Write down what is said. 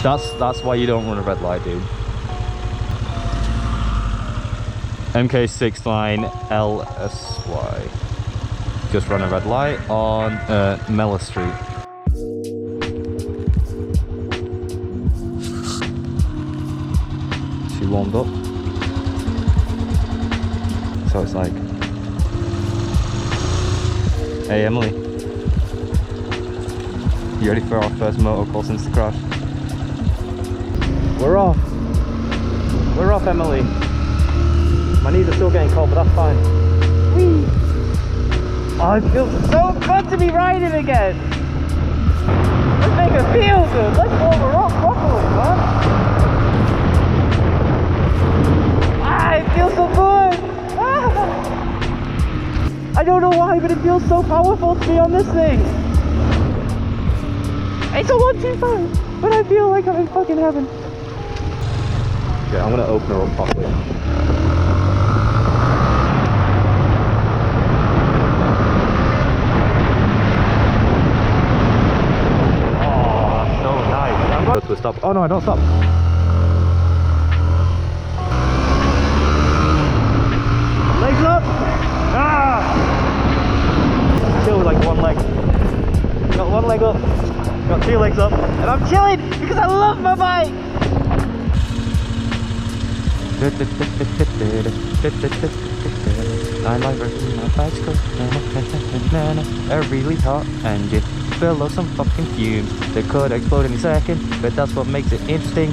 That's why you don't run a red light, dude. MK69 LSY. Just run a red light on Mella Street. She warmed up. So it's like, hey Emily, you ready for our first motor call since the crash? We're off. We're off, Emily. My knees are still getting cold, but that's fine. Whee! Oh, it feels so good to be riding again. Let's make it feel good. Let's warm her up properly, man. Ah, it feels so good. Ah. I don't know why, but it feels so powerful to be on this thing. It's a 125, but I feel like I'm in fucking heaven. Okay, I'm gonna open her up properly. To stop. Oh no, I don't stop. Legs up. Ah! Chill with like one leg. Got one leg up. Got two legs up. And I'm chilling because I love my bike. I like riding my bicycle. A really hot engine. Below some fucking fumes that could explode any second, but that's what makes it interesting.